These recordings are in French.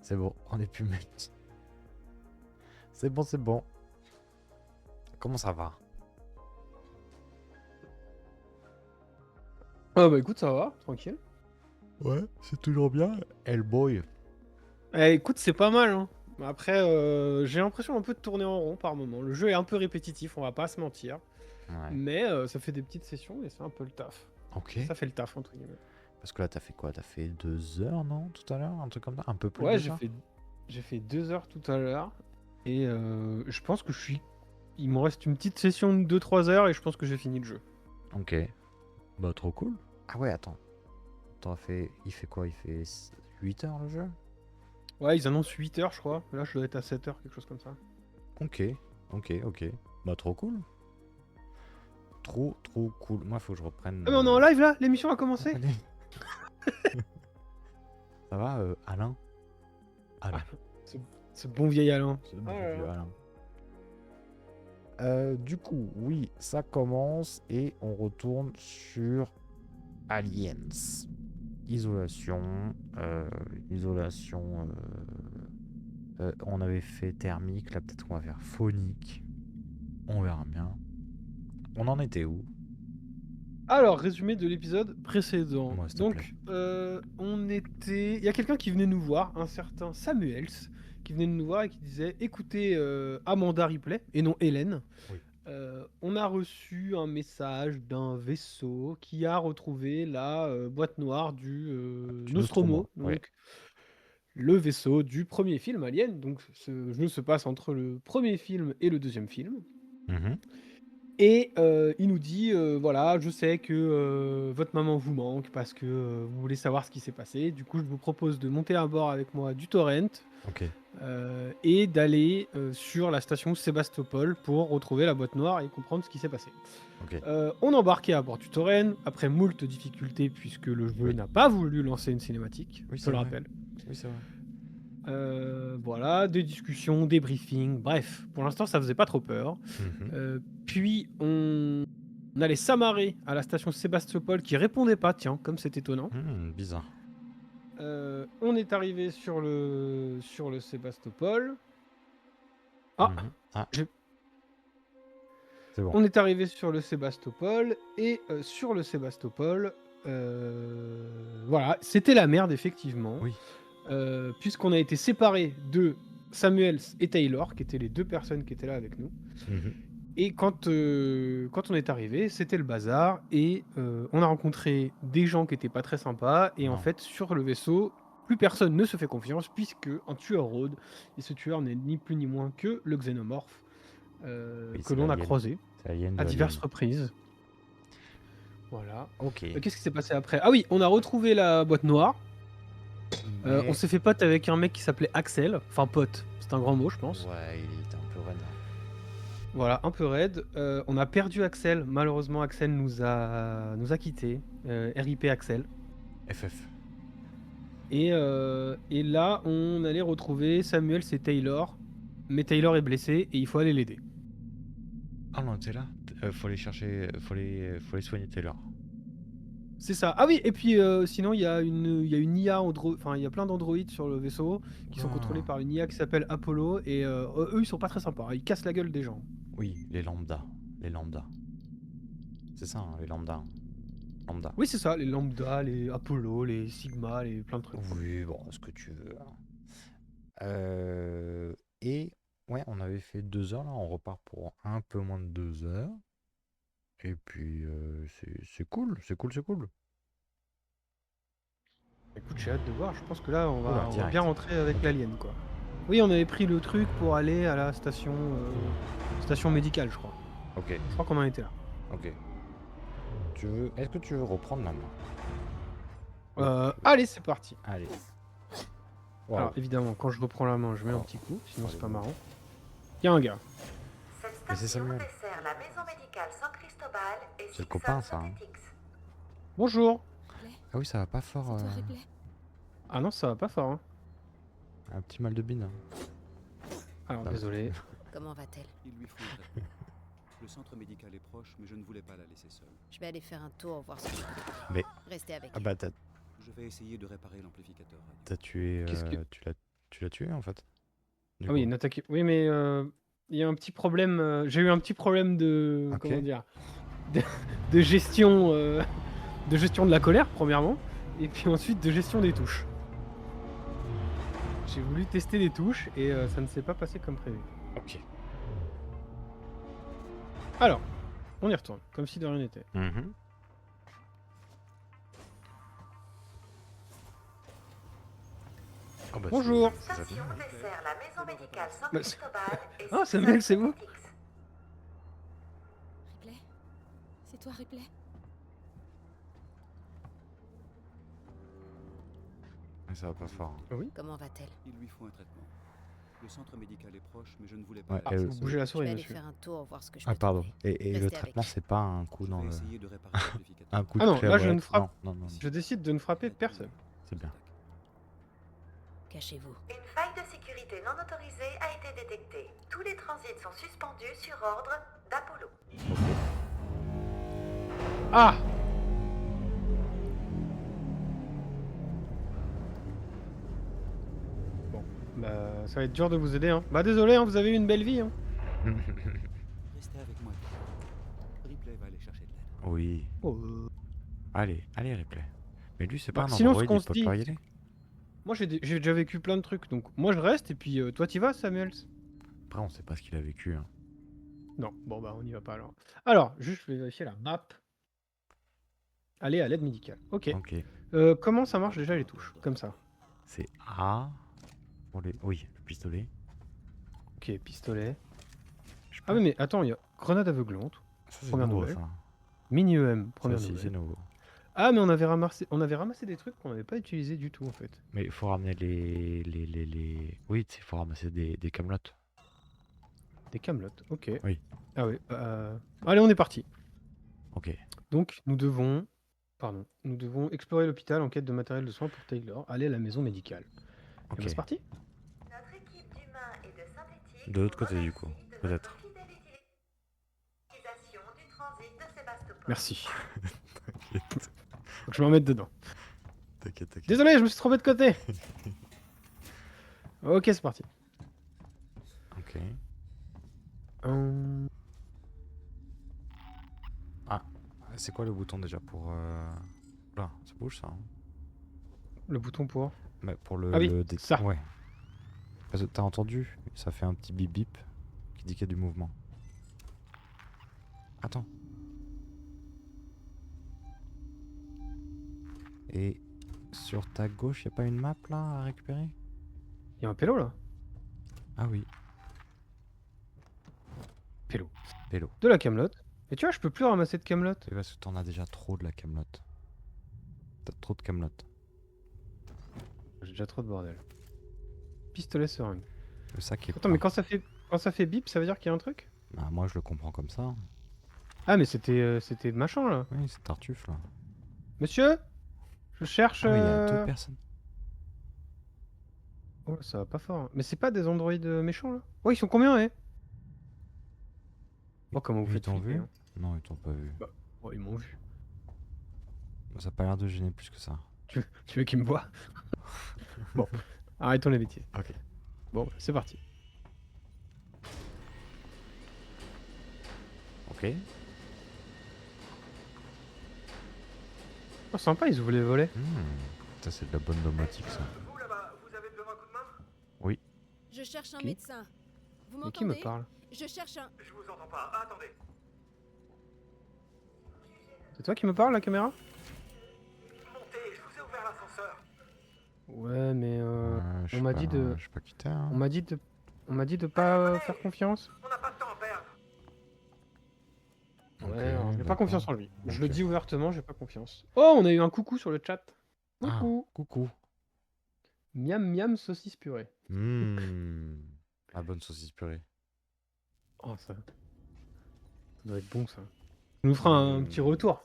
C'est bon, on est plus mec. C'est bon, c'est bon. Comment ça va? Ah bah écoute, ça va, tranquille. Ouais, c'est toujours bien. Hellboy. Écoute, c'est pas mal, hein. Après, j'ai l'impression un peu de tourner en rond par moment. Le jeu est un peu répétitif, on va pas se mentir. Ouais. Mais ça fait des petites sessions et c'est un peu le taf. Ok. Ça fait le taf, entre guillemets. Parce que là, t'as fait quoi? T'as fait 2 heures, non? Tout à l'heure? Un truc comme ça? Un peu plus de Ouais, 2 heures? j'ai fait 2 heures tout à l'heure. Et je pense que je suis... Il me reste une petite session de 2-3 heures et je pense que j'ai fini le jeu. Ok. Bah, trop cool. Ah ouais, attends. T'auras fait... Il fait quoi? Il fait 8 heures le jeu? Ouais, ils annoncent 8 heures, je crois. Là, je dois être à 7 heures, quelque chose comme ça. Ok. Ok, ok. Bah, trop cool. Trop, trop cool. Moi, faut que je reprenne... Ah mais on est en live là, l'émission a commencé. Allez. Ça va, Alain? Alain. Ce bon vieil Alain. Ce bon Ah là vieux là. Alain. Du coup, oui, ça commence et on retourne sur Aliens. Isolation. Isolation. On avait fait thermique, là peut-être qu'on va faire phonique. On verra bien. On en était où? Alors, résumé de l'épisode précédent. Moi, s'il te plaît. Donc, on était... Il y a quelqu'un qui venait nous voir, un certain Samuels, qui venait nous voir et qui disait, écoutez Amanda Ripley, et non Hélène, Oui. on a reçu un message d'un vaisseau qui a retrouvé la boîte noire du Du Nostromo, Nostromo, ouais. donc le vaisseau du premier film Alien. Donc, ce jeu se passe entre le premier film et le deuxième film. Mhm. Et il nous dit, voilà, je sais que votre maman vous manque parce que vous voulez savoir ce qui s'est passé. Du coup, je vous propose de monter à bord avec moi du Torrent Ok. et d'aller sur la station Sébastopol pour retrouver la boîte noire et comprendre ce qui s'est passé. Ok. On embarquait à bord du Torrent après moult difficultés puisque le jeu Oui. n'a pas voulu lancer une cinématique, Oui, je te c'est le vrai. rappelle. Oui, c'est vrai. Voilà, des discussions, des briefings, bref, pour l'instant ça faisait pas trop peur. Mhm. Puis on allait s'amarrer à la station Sébastopol qui répondait pas, tiens, comme c'est étonnant. Bizarre. On est arrivé sur le Sébastopol. Ah, Mhm. Ah, j'ai- c'est bon. on est arrivé sur le Sébastopol et sur le Sébastopol, voilà, c'était la merde effectivement, Oui. puisqu'on a été séparés de Samuels et Taylor, qui étaient les deux personnes qui étaient là avec nous. Mhm. Et quand on est arrivé, c'était le bazar et on a rencontré des gens qui étaient pas très sympas et en Non. fait sur le vaisseau, plus personne ne se fait confiance puisque un tueur rôde et ce tueur n'est ni plus ni moins que le xénomorphe Oui, que c'est l'on a l'alien. croisé C'est l'alien de à diverses Alien. reprises. Voilà. Ok. Qu'est-ce qui s'est passé après? Ah oui, on a retrouvé la boîte noire. On Mais... s'est fait pote avec un mec qui s'appelait Axel. Enfin pote, c'est un grand mot je pense. Ouais, il était un peu raide. Voilà, un peu raide. On a perdu Axel. Malheureusement, Axel nous a quittés. RIP Axel. FF. Et là, on allait retrouver Samuel, c'est Taylor. Mais Taylor est blessé et il faut aller l'aider. Ah non, t'es là. Faut les chercher, faut les soigner Taylor. C'est ça. Ah oui, et puis sinon, il y a une IA, enfin, il y a plein d'androïdes sur le vaisseau qui sont contrôlés Ah. par une IA qui s'appelle Apollo. Et eux, ils sont pas très sympas. Ils cassent la gueule des gens. Oui, les lambda. Les lambda. C'est ça, hein, les lambda. Lambda. Oui, c'est ça, les Lambda, les Apollo, les Sigma, les plein de trucs, quoi. Oui, bon, ce que tu veux. Hein. Et ouais, on avait fait 2 heures là, on repart pour un peu moins de 2 heures. Et puis c'est cool, c'est cool, c'est cool. Écoute, j'ai hâte de voir. Je pense que là, on Oula, va, on va bien direct. rentrer avec Ok. l'alien, quoi. Oui, on avait pris le truc pour aller à la station médicale, je crois. Ok, Je crois qu'on en était là. ok. Est-ce que tu veux reprendre la main? Allez, c'est parti. Allez. Alors, Waouh. évidemment, quand je reprends la main, je mets un Oh, petit coup, sinon c'est pas rendez-vous. marrant. Il y a un gars. Cette Mais c'est station Samuel. dessert la maison médicale San Cristobal et C'est le Sixon copain, ça, hein. Genetics. Bonjour. Ah oui, ça va pas fort. C'est toi, Ripley? Ah non, ça va pas fort, hein. Un petit mal de bine. Hein. Alors, Non. désolé. Comment va-t-elle? Il lui faut un traitement. Le centre médical est proche, mais je ne voulais pas la laisser seule. Je vais aller faire un tour, voir ce que je peux. Mais- Restez avec Ah elle. bah Je vais essayer de réparer l'amplificateur radio. t'as tué. Qu'est-ce que- Tu l'as Tu l'as tué en fait. Du Ah oui, coup. une attaque. Oui, mais il y a un petit problème. J'ai eu un petit problème de. Ok. Comment dire de, de gestion. De gestion de la colère, premièrement. Et puis ensuite de gestion des touches. J'ai voulu tester les touches et ça ne s'est pas passé comme prévu. Ok. Alors, on y retourne, comme si de rien n'était. Mhm. Oh bah Bonjour. c'est ça. Station dessert la maison médicale San Bah, Cristobal et Ah, Citizen Samuel, c'est vous? Cosmetics. Ripley? C'est toi, Ripley? Ça va pas fort. Hein. Comment va-t-elle? Il lui faut un traitement. Le centre médical est proche, mais je ne voulais pas Ouais, la Ah, laisser vous seule. bougez la Je souris, vais aller monsieur. faire un tour, voir ce que je peux Ah pardon. trouver. Et le Restez traitement avec. c'est pas un coup Je dans vais le. essayer de réparer l'amplificateur. Un coup de Ah non, crème là, je ne Red. frappe. Non, non, non. Je décide de ne frapper personne. C'est bien. Cachez-vous. Une faille de sécurité non autorisée a été détectée. Tous les transits sont suspendus sur ordre d'Apollo. Ah! Bon, bah, ça va être dur de vous aider, hein. Bah, désolé, hein, vous avez eu une belle vie, hein. Restez avec moi. Ripley va aller chercher de l'aide. Oui. Oh, Allez, allez, replay. Mais lui c'est Bah, pas un sinon, android, ce qu'on il se peut dit- pas y aller. Moi, j'ai déjà vécu plein de trucs, donc moi, je reste, et puis toi, t'y vas, Samuels? Après on sait pas ce qu'il a vécu. Hein. Non, bon, bah, on n'y va pas, alors. Alors, juste, je vais vérifier la map. Aller à l'aide médicale. Ok. Ok. Comment ça marche déjà les touches? Comme ça. C'est A pour les. Oui, le pistolet. Ok, pistolet. Je sais Ah pas. oui, mais attends, il y a grenade aveuglante. Ça c'est première nouveau nouvelle. ça. Mini EM, Ça première aussi nouvelle. c'est nouveau. Ah, mais on avait ramassé des trucs qu'on n'avait pas utilisés du tout, en fait. Mais il faut ramener les. Oui, il faut ramasser des camelotes. Des camelotes, ok. Oui. Ah oui. Allez, on est parti. Ok. Donc, nous devons explorer l'hôpital en quête de matériel de soins pour Taylor. Aller à la maison médicale. Et Ok. ben, c'est parti. Notre équipe d'humains et de synthétiques De l'autre vous côté, du coup, remercie de votre peut-être. fidèle utilisation du transit de Sébastopol. Merci. Faut que je me remette dedans. T'inquiète, t'inquiète. Désolé, je me suis trompé de côté. Ok, c'est parti. Ok. C'est quoi le bouton déjà pour. Là, ça bouge ça. Hein. Le bouton pour. Mais pour le. Ah oui, le ça. Ouais. Parce que t'as entendu? Ça fait un petit bip bip qui dit qu'il y a du mouvement. Attends. Et sur ta gauche, y a pas une map là à récupérer? Il y a un pélo là. Ah oui, Pélo. pélo. De la camelote. Et tu vois, je peux plus ramasser de camelote. C'est parce que t'en as déjà trop de la camelote. T'as trop de camelote. J'ai déjà trop de bordel. Pistolet seringue. Le sac est Attends, mais plein. quand ça fait bip, ça veut dire qu'il y a un truc? Bah, moi je le comprends comme ça. Ah, mais c'était machin là. Oui, c'est Tartuffe là. Monsieur? Je cherche. Ah oui, il y a 2 personnes. Oh, ça va pas fort. Hein. Mais c'est pas des androïdes méchants là? Oh, ils sont combien, eh? Oh, comment vous Ils faites t'ont flipper, vu? hein. Non, ils t'ont pas vu. Oh, ils m'ont vu. Ça a pas l'air de gêner plus que ça. Tu veux qu'ils me voient? Bon, arrêtons les bêtises. Ok. Bon, c'est parti. Ok. Oh, sympa, ils ouvrent les volets. Ça c'est de la bonne domotique ça. Vous là-bas, vous avez besoin d'un coup de main? Je cherche un Qui médecin. Vous Mais qui me m'entendez? parle? Je cherche un... Je vous entends pas. Ah, attendez. C'est toi qui me parle, la caméra? Montez, je vous ai ouvert l'ascenseur. Ouais, mais Je sais on m'a pas, dit de- Je sais pas quitter. Hein. on m'a dit de pas faire confiance. On n'a pas de temps à perdre. Ok, Ouais, alors, j'ai pas d'accord. confiance en lui. Je le Ok. dis ouvertement, j'ai pas confiance. Oh, on a eu un coucou sur le chat. Ah, Coucou. coucou. Miam miam saucisse purée. La bonne saucisse purée. Oh, ça doit être bon ça. On nous fera un petit retour.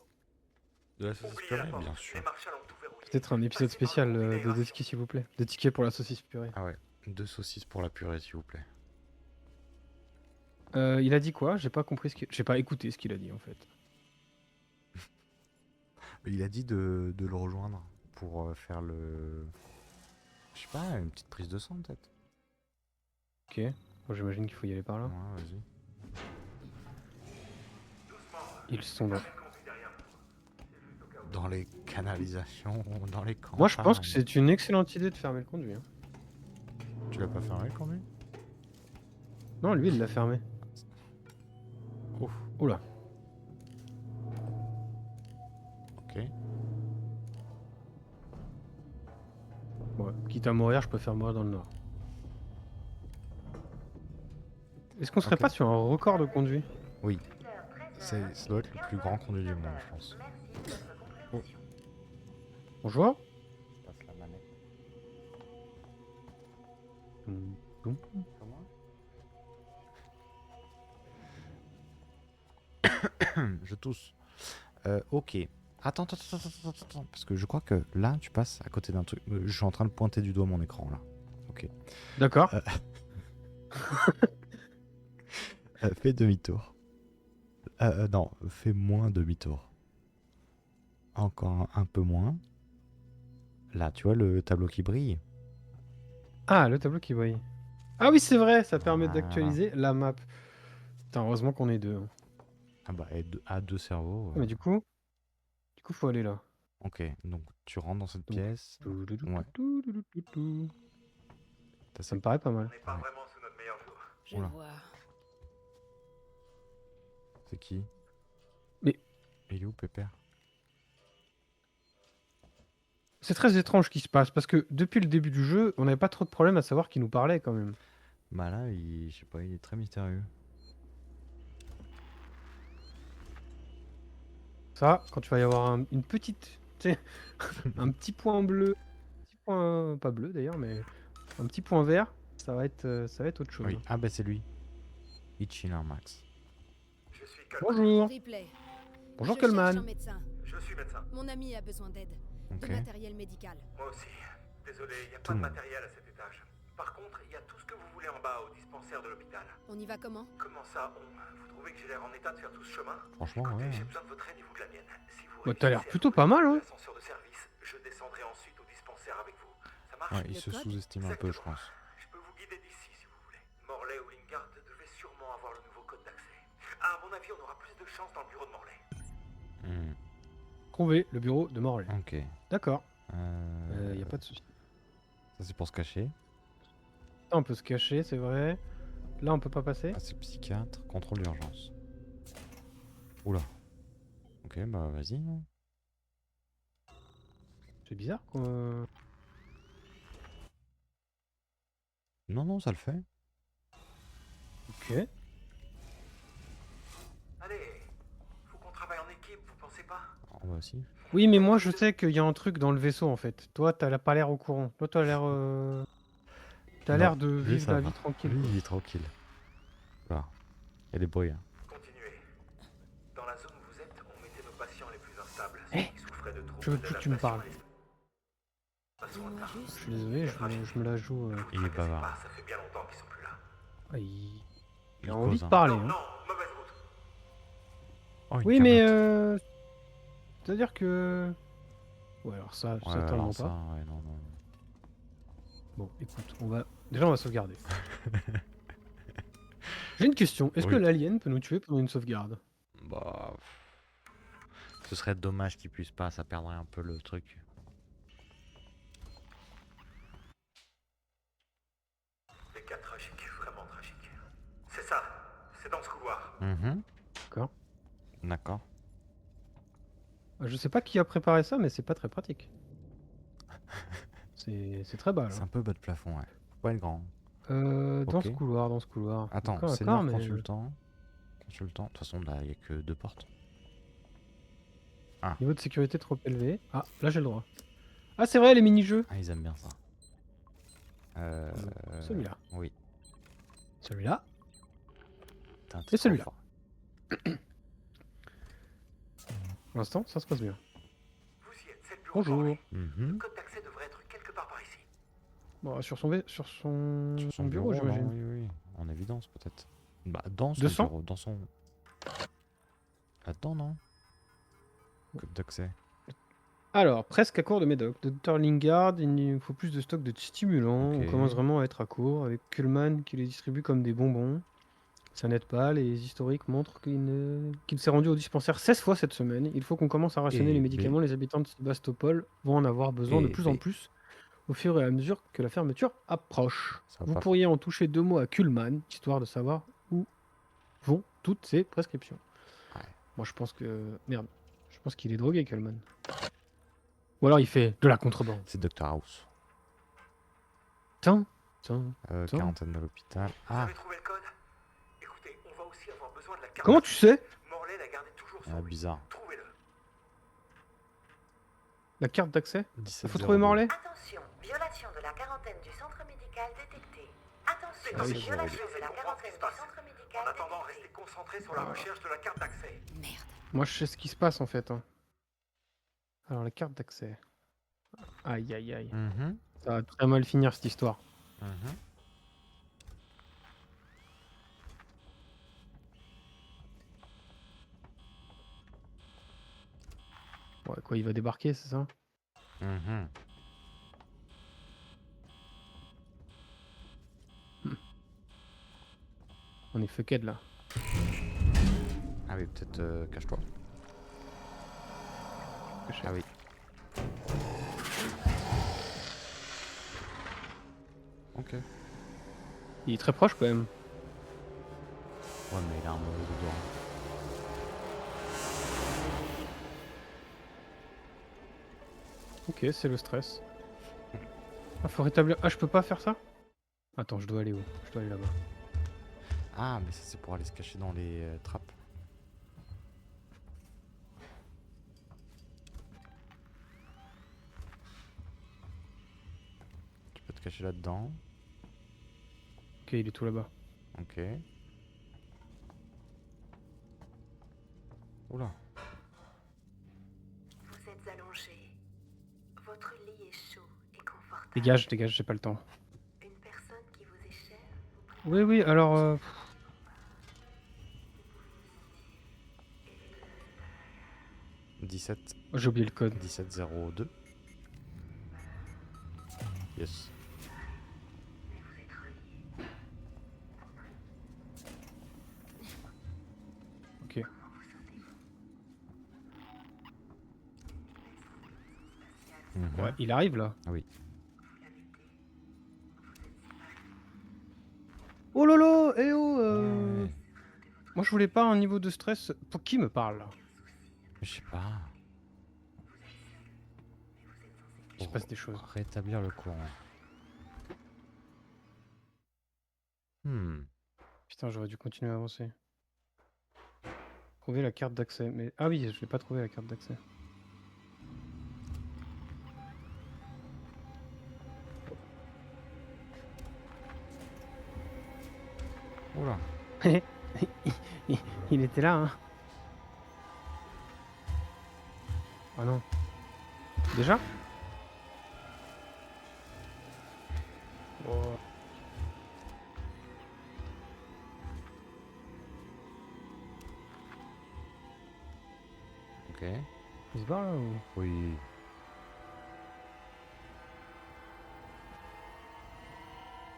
De la saucisse Oubliez la purée, porte. bien sûr. Les marshals ont tout verrouillé. Peut-être un épisode Passez par spécial le de libération. tickets s'il vous plaît. De tickets pour la saucisse purée. Ah ouais. 2 saucisses pour la purée s'il vous plaît. Il a dit quoi? J'ai pas compris j'ai pas écouté ce qu'il a dit en fait. Il a dit de le rejoindre pour faire Je sais pas, une petite prise de sang peut-être. Ok. Bon, j'imagine qu'il faut y aller par là. Ouais, vas-y. Ils sont dans... Dans les canalisations, dans les campagnes. Moi, je pense que c'est une excellente idée de fermer le conduit. Hein. Tu l'as pas fermé le conduit? Non, lui, il l'a fermé. Ouf. Oula. Ok. Ouais. Quitte à mourir, je préfère mourir dans le nord. Est-ce qu'on serait Ok. pas sur un record de conduit? Oui. Ça doit être le plus grand conduit du monde, je pense. Bonjour. Je passe la manette. Boum. Je tousse. Ok. Attends, parce que je crois que là, tu passes à côté d'un truc. Je suis en train de pointer du doigt mon écran, là. Ok. D'accord. Fais demi-tour. Non, fais moins demi-tour. Encore un peu moins. Là, tu vois le tableau qui brille? Ah, le tableau qui brille. Ah oui, c'est vrai, ça permet Voilà. d'actualiser la map. Putain, heureusement qu'on est deux. Hein. Ah bah, et à deux cerveaux. Mais du coup, faut aller là. Ok, donc tu rentres dans cette Donc, pièce. Ouais. T'as Ça me paraît pas mal. On n'est pas Ouais. vraiment sous notre meilleur jour. Je Oula. vois. C'est qui? Mais- Il est où, Pépère? C'est très étrange ce qui se passe parce que depuis le début du jeu, on n'avait pas trop de problème à savoir qui nous parlait quand même. Bah là, je sais pas, il est très mystérieux. Ça, quand tu vas y avoir une petite, tu sais, un petit point bleu, petit point pas bleu d'ailleurs, mais un petit point vert, ça va être autre chose. Oui. Ah bah c'est lui. Itchiner Max. Je suis Coleman. Bonjour. Ripley. Bonjour Je cherche un Coleman. médecin. Je suis médecin. Mon ami a besoin d'aide. Ok. De matériel médical. Moi aussi. Désolé, il n'y a Tout pas de le monde. matériel à cet étage. Par contre, il y a tout ce que vous voulez en bas au dispensaire de l'hôpital. On y va comment? Comment ça, Vous trouvez que j'ai l'air en état de faire tout ce chemin? Franchement, Écoutez, ouais. j'ai besoin de votre aide et vous de la mienne. Si vous Bah, t'as l'air réussissez à plutôt trouver pas mal, hein. l'ascenseur de service, je descendrai ensuite au dispensaire avec vous. Ça marche? Ouais, il Le se code sous-estime un peu, je Exactement. pense. Je peux vous guider d'ici si vous voulez. Morley ou Lingard devaient sûrement avoir le nouveau code d'accès. À mon avis, on aura plus de chance dans le bureau de Morley. Hmm, Trouver le bureau de Morley. Ok. D'accord. Y a Euh, pas de souci. Ça c'est pour se cacher. Là, on peut se cacher, c'est vrai. Là, on peut pas passer. Ah, c'est le psychiatre. Contrôle d'urgence. Oula. Ok, bah vas-y. Hein. C'est bizarre quoi. Non, non, ça le fait. Ok. Allez, faut qu'on travaille en équipe, vous pensez pas? Oh, bah si. Oui, mais moi, je sais qu'il y a un truc dans le vaisseau en fait. Toi, t'as pas l'air au courant. Toi, t'as l'air. T'as Non, l'air de lui, vivre ça la va. vie tranquille. Lui, il est tranquille. Voilà. Il y a des bruits. Hein. Continuez. Dans la zone où vous êtes, on mettait nos patients les plus instables. Eh, Ceux qui souffraient de troubles je veux plus que tu me parles. Dis-moi juste. Je suis désolé, je me la joue. Il est bavard. Ça fait bien longtemps qu'ils sont plus là. Ah, il Il a envie cause, de hein. parler. Non, Hein. non, mauvaise route. Oh, une Oui, mais camelote. c'est-à-dire que. Ouais, alors ça, Ouais, certainement alors pas. ça, ouais, non, non. Bon, écoute, on va sauvegarder. J'ai une question. Est-ce que Oui. l'alien peut nous tuer pendant une sauvegarde? Bah. Ce serait dommage qu'il puisse pas, ça perdrait un peu le truc. Des cas tragiques, vraiment tragiques. C'est ça, c'est dans ce couloir. Mhm. D'accord. D'accord. Je sais pas qui a préparé ça, mais c'est pas très pratique. C'est très bas, là. C'est un peu bas de plafond, ouais. Faut pas être grand. Dans Ok. ce couloir. Attends, D'accord, c'est d'accord, l'heure mais... consultant. Consultant. De toute façon, là, il n'y a que deux portes. Niveau de sécurité trop élevé. Ah, là j'ai le droit. Ah, c'est vrai, les mini-jeux. Ah, ils aiment bien ça. Celui-là. Oui. Celui-là. Putain, t'es Et trop celui-là. fort. Pour l'instant, ça se passe bien. Vous y êtes, c'est le bureau de Bonjour. Morley. Le Mhm. code d'accès devrait être quelque part par ici. Bon, sur son Sur bureau, non, j'imagine. oui, oui. En évidence, peut-être. Bah, dans son 200? bureau, dans son... Là-dedans, non? Code d'accès. Alors, presque à court de médoc. Dr Lingard, il nous faut plus de stock de stimulants. Ok. On commence vraiment à être à court, avec Kuhlmann qui les distribue comme des bonbons. Ça n'aide pas, les historiques montrent qu'il s'est rendu au dispensaire 16 fois cette semaine. Il faut qu'on commence à rationner Eh les ben. médicaments. Les habitants de Sébastopol vont en avoir besoin de Eh plus en ben. plus au fur et à mesure que la fermeture approche. Ça va Vous pas pourriez en toucher 2 mots à Kuhlmann, histoire de savoir où vont toutes ces prescriptions. Ouais. Moi, je pense que... Merde. Je pense qu'il est drogué, Kuhlmann. Ou alors il fait de la contrebande. C'est Dr House. Tiens. Quarantaine de l'hôpital. Vous Ah, avez trouvé le code? Écoutez, on va aussi avoir besoin de la carte. Comment tu sais? Morlaix la gardait toujours sur ah, lui. bizarre. Trouvez-le. La carte d'accès? Il 17 faut trouver 02. Morlaix? Attention, violation de la quarantaine du centre médical détectée. Attention, Ah oui. violation de la quarantaine du centre médical En attendant, détectée. restez concentrés sur la recherche de la carte d'accès. Merde. Moi, je sais ce qui se passe en fait. Hein. Alors, la carte d'accès. Aïe, aïe, aïe. Mhm, Ça va très mal finir cette histoire. mhm. Ouais, quoi, il va débarquer, c'est ça? Mhm. On est fucked là. Ah oui, peut-être cache-toi. Ah oui. Ok. Ouais, Il est très proche quand même. mais il a un mauvais odorat. Ok, c'est le stress. Ah, faut rétablir. Ah, je peux pas faire ça? Attends, je dois aller où? Je dois aller là-bas. Ah, mais ça c'est pour aller se cacher dans les trappes. Tu peux te cacher là-dedans. Ok, il est tout là-bas. Ok. Oula. Vous êtes allongé. Votre lit est chaud et confortable. Dégage, dégage, j'ai pas le temps. Une personne qui vous est chère. Oui, oui, alors. 17 J'ai oublié le code. 1702. Yes. Ok. Mhm. Ouais, il arrive là. Ah oui. Oh lolo, eh oh Ouais. Moi je voulais pas un niveau de stress. Pour qui me parle là? Je sais pas. Il se passe des choses. Rétablir le courant. Hmm. Putain, j'aurais dû continuer à avancer. Trouver la carte d'accès. Mais ah oui, je l'ai pas trouvé la carte d'accès. Oula. Il était là, hein. Ah non. Déjà? Oh. Ok. Il se barre là ou... Oui.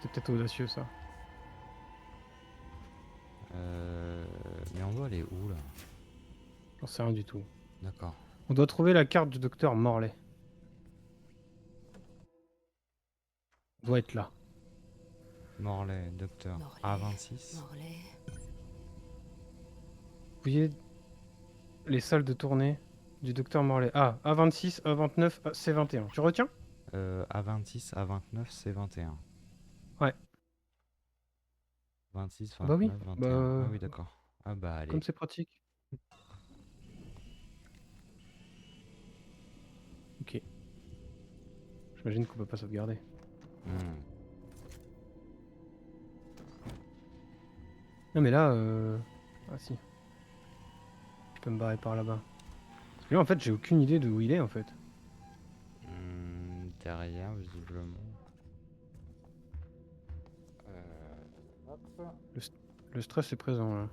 C'est peut-être audacieux ça. Mais on doit aller où là? J'en sais rien du tout. D'accord. On doit trouver la carte du docteur Morlaix. On doit être là. Morlaix, docteur. Morlaix. A26. Morlaix. Vous voyez les salles de tournée du docteur Morlaix. Ah, A26, A29, C21. Tu retiens? A26, A29, C21. Ouais. 26, Bah oui, 29, 21. bah, Ah oui, d'accord. Ah bah allez. comme c'est pratique. Ok. J'imagine qu'on peut pas sauvegarder. Hmm. Non mais là, ah si. Je peux me barrer par là-bas. Parce que là en fait j'ai aucune idée de où il est en fait. Derrière, visiblement. Le stress est présent là.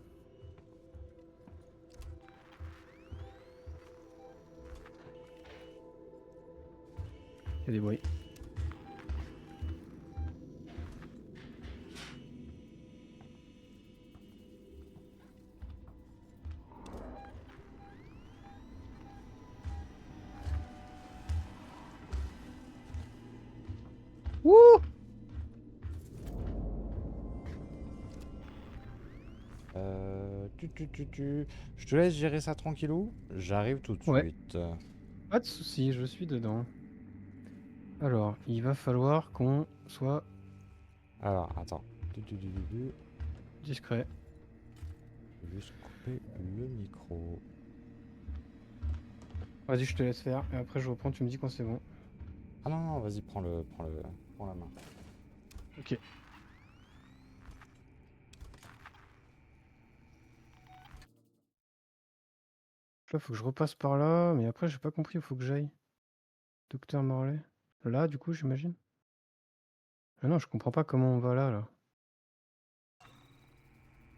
fait des bruits. Wouh! Je te laisse gérer ça tranquillou. J'arrive tout de Ouais. suite. Pas de soucis, je suis dedans. Alors, il va falloir qu'on soit Alors, attends. discret. Je vais juste couper le micro. Vas-y, je te laisse faire. Et après, je reprends, tu me dis quand c'est bon. Ah non, non, vas-y, prends la main. Ok. Là, faut que je repasse par là, mais après, j'ai pas compris où faut que j'aille. Docteur Morlaix. Là, du coup, j'imagine. Ah non, je comprends pas comment on va là.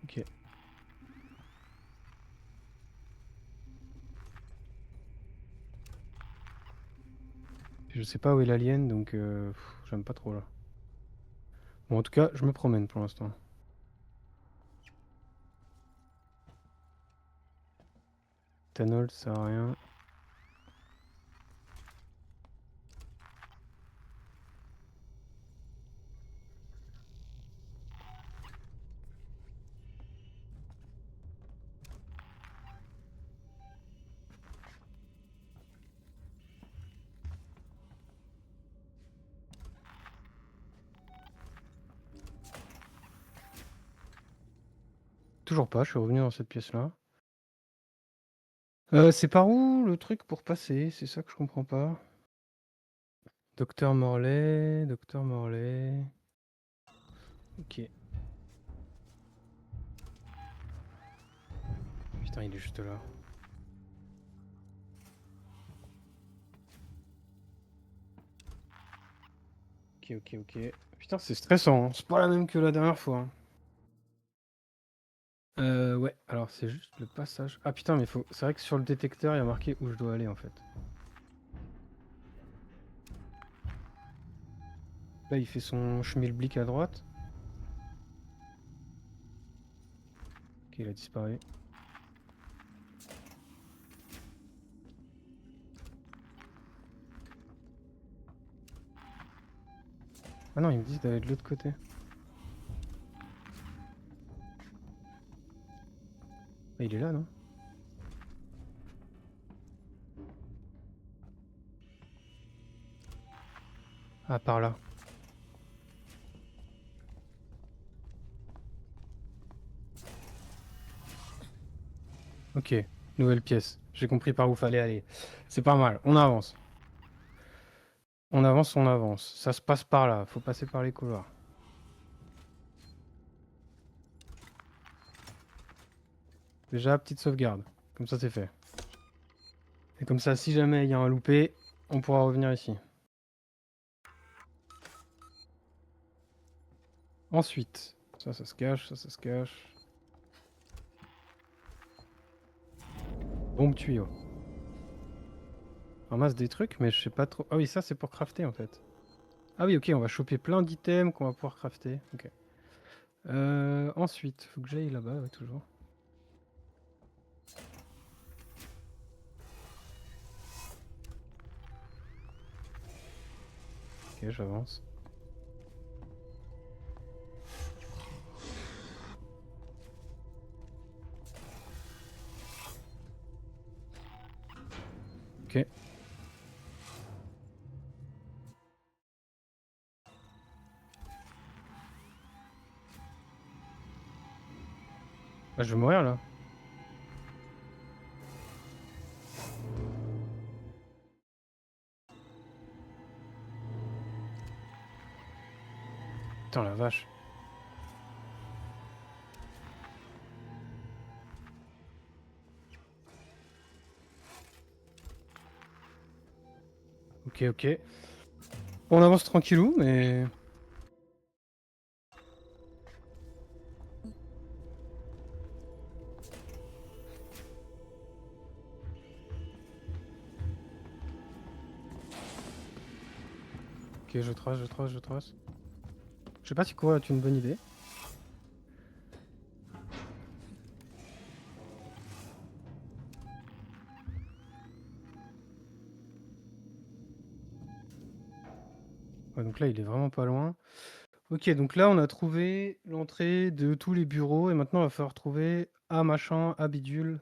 Ok. Je sais pas où est l'alien, donc j'aime pas trop là. Bon, en tout cas, je me promène pour l'instant. Tanol, ça sert à rien. Toujours pas, je suis revenu dans cette pièce-là. C'est par où le truc pour passer? C'est ça que je comprends pas. Docteur Morlaix, Docteur Morlaix. Ok. Putain, il est juste là. Ok. Putain, c'est stressant, hein. C'est pas la même que la dernière fois, hein. Ouais, alors c'est juste le passage. Ah putain, mais faut. C'est vrai que sur le détecteur, il y a marqué où je dois aller en fait. Là, il fait son schmilblick à droite. Ok, il a disparu. Ah non, ils me disent d'aller de l'autre côté. Ah, il est là, non? Ah, par là. Ok, nouvelle pièce. J'ai compris par où fallait aller. C'est pas mal, on avance. On avance. Ça se passe par là, faut passer par les couloirs. Déjà, petite sauvegarde. Comme ça, c'est fait. Et comme ça, si jamais il y a un loupé, on pourra revenir ici. Ensuite, ça se cache, ça se cache. Bombe tuyau. On ramasse des trucs, mais je sais pas trop. Ah oui, ça c'est pour crafter en fait. Ah oui, ok, on va choper plein d'items qu'on va pouvoir crafter. Ok. Ensuite, faut que j'aille là-bas, ouais, toujours. Ok, j'avance. Ok. Ah, je vais mourir là. Putain, la vache. Ok. On avance tranquillou, mais... Ok, je trace, je trace, je trace. Je sais pas si courir est une bonne idée. Ouais, donc là, il est vraiment pas loin. Ok, donc là, on a trouvé l'entrée de tous les bureaux et maintenant, il va falloir trouver A machin, A bidule.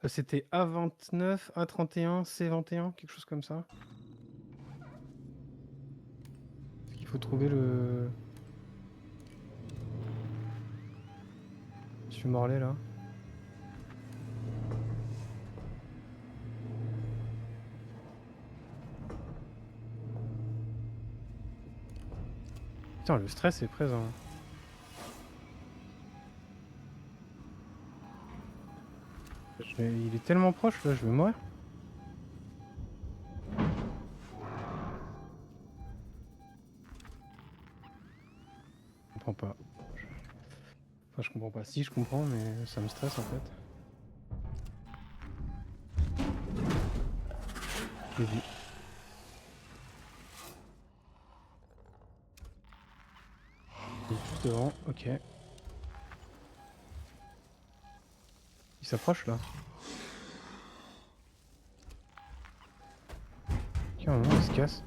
C'était A29, A31, C21, quelque chose comme ça. Il faut trouver le... Monsieur Morlaix, là. Putain, le stress est présent. Il est tellement proche, là, je vais mourir. Je comprends pas. Enfin, je comprends pas. Si, je comprends, mais ça me stresse, en fait. Je l'ai vu. Il est juste devant, ok. Il s'approche, là. Ok, à un moment, il se casse.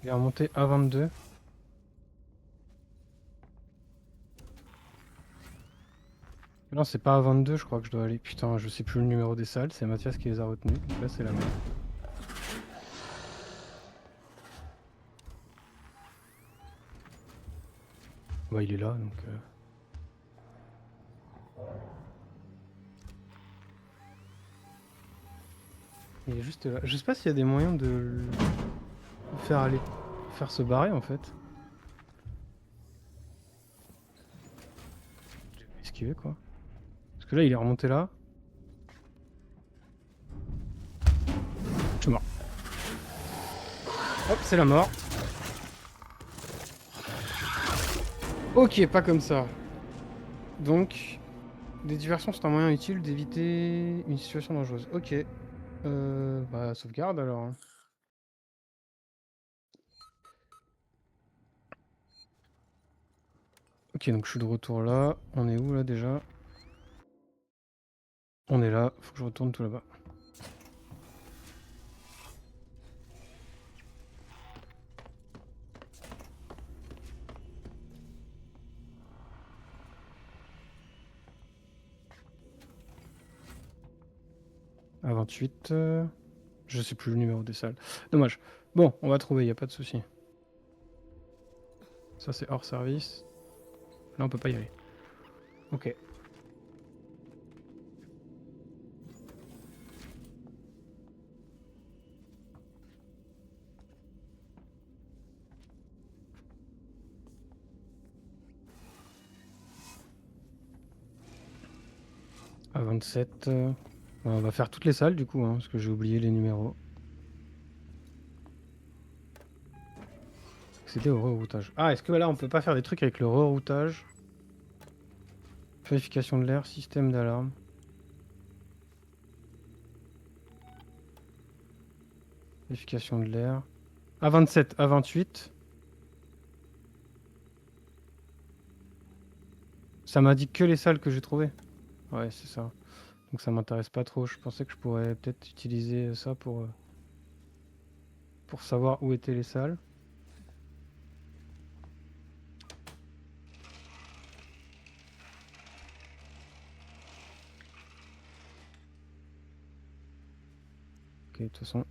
Il est remonté A22. Non, c'est pas A22, je crois que je dois aller. Putain, je sais plus le numéro des salles, c'est Mathias qui les a retenus. Donc là, c'est la merde. Bah, il est là, donc... Il est juste là. Je sais pas s'il y a des moyens de le faire aller... faire se barrer, en fait. Je vais esquiver, quoi. Parce que là, il est remonté là. Je suis mort. Hop, c'est la mort. Ok, pas comme ça. Donc, des diversions sont un moyen utile d'éviter une situation dangereuse. Ok. Bah, sauvegarde alors. Hein. Ok, donc je suis de retour là. On est où là déjà? On est là. Faut que je retourne tout là-bas. À 28. Je sais plus le numéro des salles. Dommage. Bon, on va trouver, y a pas de souci. Ça c'est hors service. Là on peut pas y aller. Ok. À 27. On va faire toutes les salles du coup, hein, parce que j'ai oublié les numéros. C'était au reroutage. Ah, est-ce que là on peut pas faire des trucs avec le reroutage? Purification de l'air, système d'alarme. Purification de l'air. A27, A28. Ça m'indique que les salles que j'ai trouvées. Ouais, c'est ça. Donc ça m'intéresse pas trop. Je pensais que je pourrais peut-être utiliser ça pour savoir où étaient les salles. Ok, de toute façon.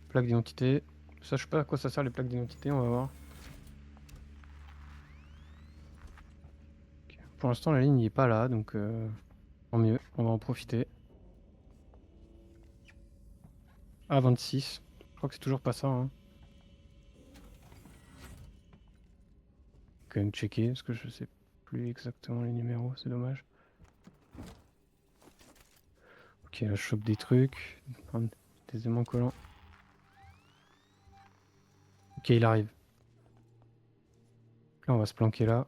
Plaque d'identité. Ça, je sais pas à quoi ça sert les plaques d'identité, on va voir. Ok. Pour l'instant, la ligne n'est pas là, donc tant mieux, on va en profiter. A26. Je crois que c'est toujours pas ça. Hein. Quand même checker, parce que je sais plus exactement les numéros, c'est dommage. Ok, là je chope des trucs. Des aimants collants. Ok, il arrive. Là, on va se planquer là.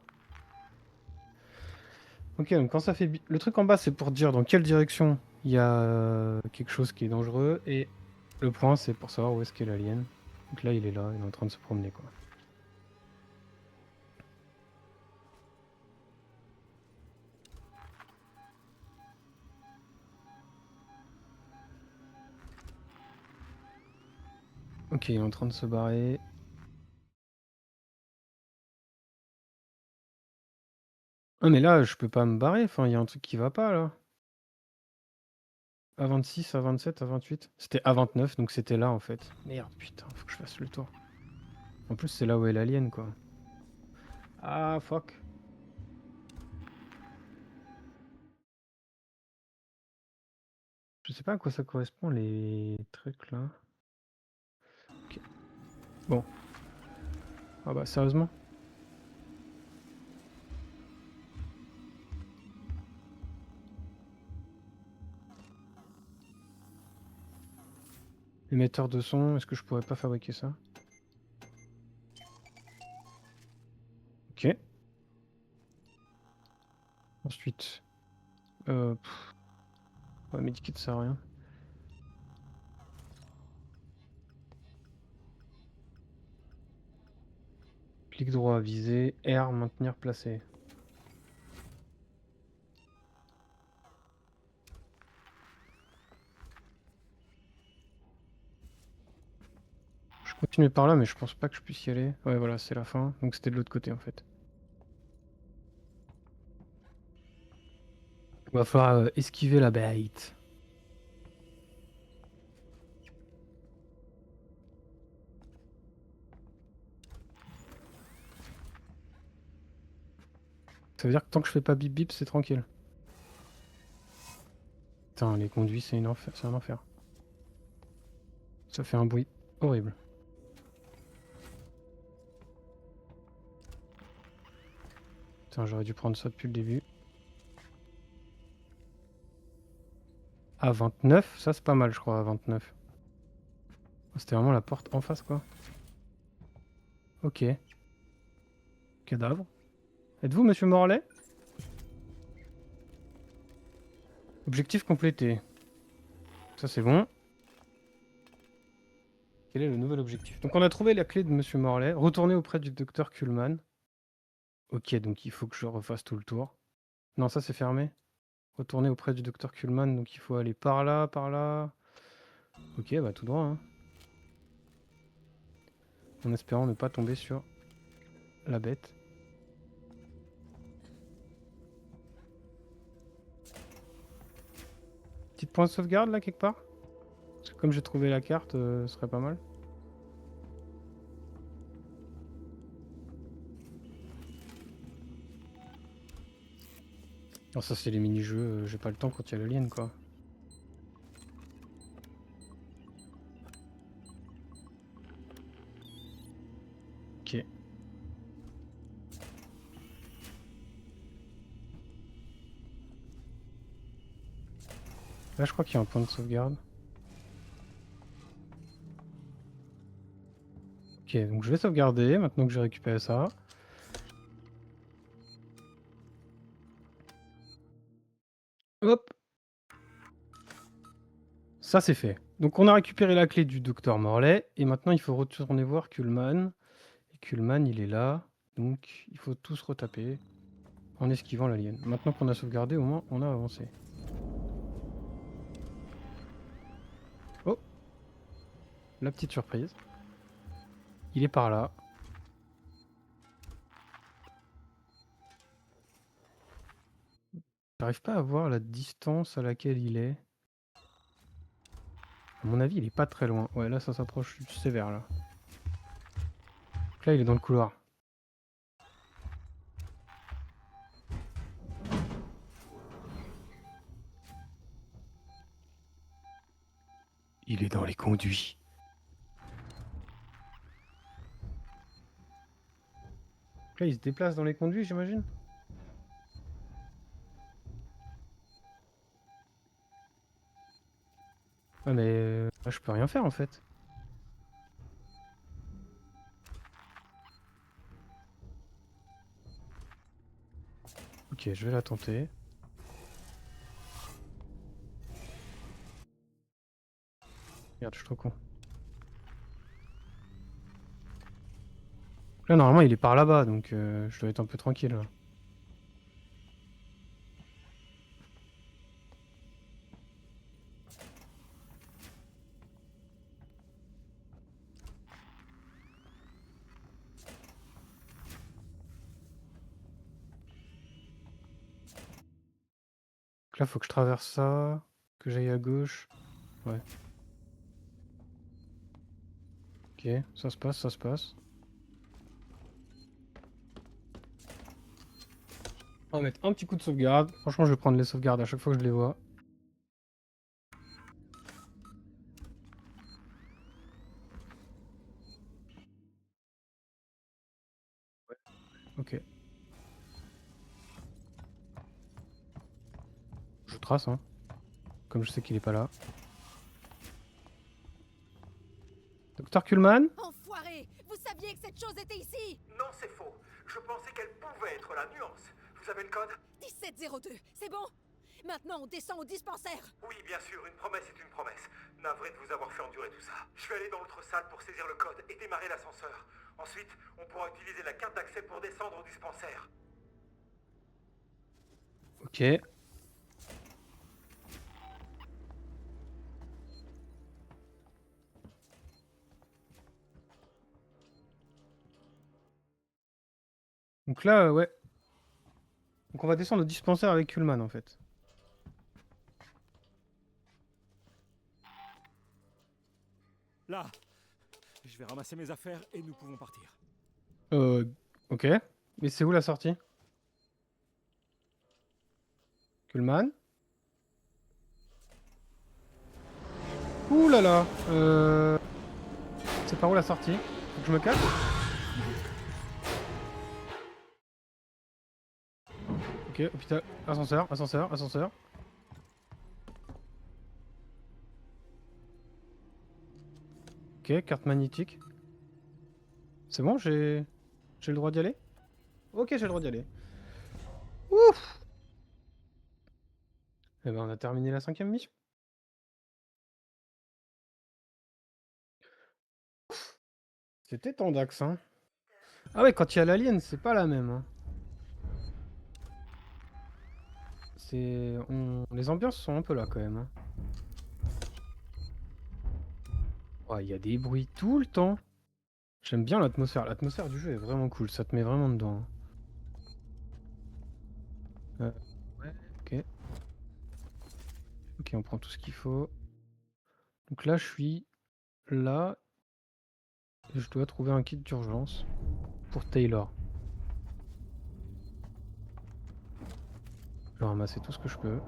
Ok, donc quand ça fait... Le truc en bas, c'est pour dire dans quelle direction il y a quelque chose qui est dangereux. Et Le point, c'est pour savoir où est-ce qu'est l'alien. Donc là, il est là, il est en train de se promener, quoi. Ok, il est en train de se barrer. Ah, mais là, je peux pas me barrer. Enfin, il y a un truc qui va pas, là. A26, A27, A28. C'était A29, donc c'était là, en fait. Merde, putain, faut que je fasse le tour. En plus, c'est là où est l'alien, quoi. Ah, fuck. Je sais pas à quoi ça correspond, les trucs, là. Ok. Bon. Ah bah, sérieusement? Émetteur de son, est-ce que je pourrais pas fabriquer ça? Ok. Ensuite, ouais, medikit ça sert à rien. Clic droit, viser, R, maintenir placé. Je continue par là, mais je pense pas que je puisse y aller. Ouais, voilà, c'est la fin. Donc c'était de l'autre côté, en fait. Il va falloir esquiver la bête. Ça veut dire que tant que je fais pas bip bip, c'est tranquille. Putain, les conduits, c'est un enfer. Ça fait un bruit horrible. Putain, j'aurais dû prendre ça depuis le début. À 29, ça c'est pas mal, je crois, à 29. C'était vraiment la porte en face, quoi. Ok. Cadavre. Êtes-vous Monsieur Morlaix? Objectif complété. Ça c'est bon. Quel est le nouvel objectif? Donc on a trouvé la clé de Monsieur Morlaix. Retourner auprès du docteur Kuhlmann. Ok, donc il faut que je refasse tout le tour. Non, ça c'est fermé. Retourner auprès du docteur Kuhlmann, donc il faut aller par là, par là. Ok, bah tout droit, hein. En espérant ne pas tomber sur la bête. Petite point de sauvegarde là quelque part? Parce que comme j'ai trouvé la carte, ce serait pas mal. Alors ça c'est les mini-jeux, j'ai pas le temps quand il y a l'alien quoi. Ok. Là je crois qu'il y a un point de sauvegarde. Ok, donc je vais sauvegarder maintenant que j'ai récupéré ça. Hop! Ça c'est fait. Donc on a récupéré la clé du docteur Morlaix et maintenant il faut retourner voir Kuhlmann. Et Kuhlmann il est là, donc il faut tous retaper en esquivant l'alien. Maintenant qu'on a sauvegardé, au moins on a avancé. Oh! La petite surprise. Il est par là. J'arrive pas à voir la distance à laquelle il est. À mon avis, il est pas très loin. Ouais, là, ça s'approche sévère, là. Donc là, il est dans le couloir. Il est dans les conduits. Donc là, il se déplace dans les conduits, j'imagine? Ah, mais là, je peux rien faire, en fait. Ok, je vais la tenter. Merde, je suis trop con. Là, normalement, il est par là-bas, donc je dois être un peu tranquille. Là. Donc là, faut que je traverse ça, que j'aille à gauche. Ouais. Ok, ça se passe, ça se passe. On va mettre un petit coup de sauvegarde. Franchement, je vais prendre les sauvegardes à chaque fois que je les vois. Ok. Je trace, hein. Comme je sais qu'il est pas là. Docteur Kuhlmann? Enfoiré! Vous saviez que cette chose était ici! Non, c'est faux. Je pensais qu'elle pouvait être la nuance. Vous avez le code? 1702, c'est bon? Maintenant, on descend au dispensaire! Oui, bien sûr, une promesse est une promesse. Navré de vous avoir fait endurer tout ça. Je vais aller dans l'autre salle pour saisir le code et démarrer l'ascenseur. Ensuite, on pourra utiliser la carte d'accès pour descendre au dispensaire. Ok. Donc là, ouais. Donc on va descendre au dispensaire avec Kuhlmann en fait. Là, je vais ramasser mes affaires et nous pouvons partir. Ok. Mais c'est où la sortie? Kuhlmann? Ouh là là. C'est par où la sortie? Faut que je me cache? Ok, hôpital. Ascenseur, ascenseur, ascenseur. Ok, carte magnétique. C'est bon, j'ai le droit d'y aller? Ok, j'ai le droit d'y aller. Ouf! Eh ben, on a terminé la 5e mission. C'était tendax, hein. Ah ouais, quand il y a l'alien, c'est pas la même, hein. Les ambiances sont un peu là quand même, hein. Ouais, il y a des bruits tout le temps. J'aime bien l'atmosphère. L'atmosphère du jeu est vraiment cool. Ça te met vraiment dedans. Ouais, ok. Ok, on prend tout ce qu'il faut. Donc là, je suis là. Et je dois trouver un kit d'urgence pour Taylor. Je vais ramasser tout ce que je peux.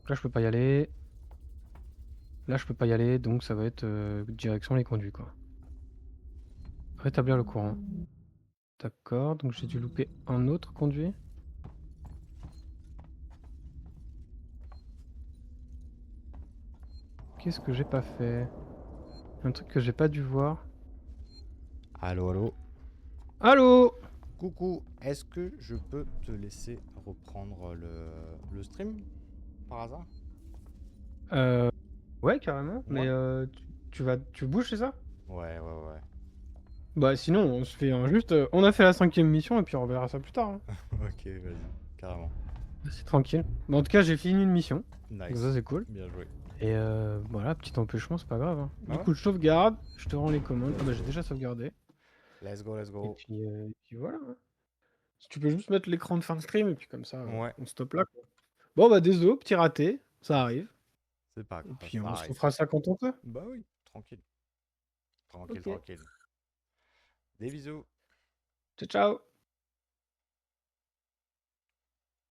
Là, je peux pas y aller. Là, je peux pas y aller, donc ça va être direction les conduits, quoi. Rétablir le courant. D'accord, donc j'ai dû louper un autre conduit. Qu'est-ce que j'ai pas fait? Un truc que j'ai pas dû voir. Allô, allô. Allô? Coucou, est-ce que je peux te laisser reprendre le stream par hasard? Ouais, carrément. Mais Ouais. tu bouges, c'est ça? Ouais, ouais, ouais. Bah sinon, on se fait juste... on a fait la 5e mission et puis on verra ça plus tard, hein. Ok, vas-y, carrément. C'est tranquille. Mais en tout cas, j'ai fini une mission. Donc Nice. ça, c'est cool. Bien joué. Et voilà, petit empêchement, c'est pas grave, hein. Ah Du ouais coup, je sauvegarde, je te rends les commandes. Ah bah j'ai déjà sauvegardé. Let's go, let's Et go. puis voilà, hein. Si tu peux juste mettre l'écran de fin de stream et puis comme ça, Ouais, on stoppe là, quoi. Bon bah désolé, petit raté, ça arrive. c'est pas Et grave, puis ça on se arrive. refera ça quand on peut. Bah oui, tranquille. Tranquille, Ok. tranquille. Des bisous. Ciao, ciao.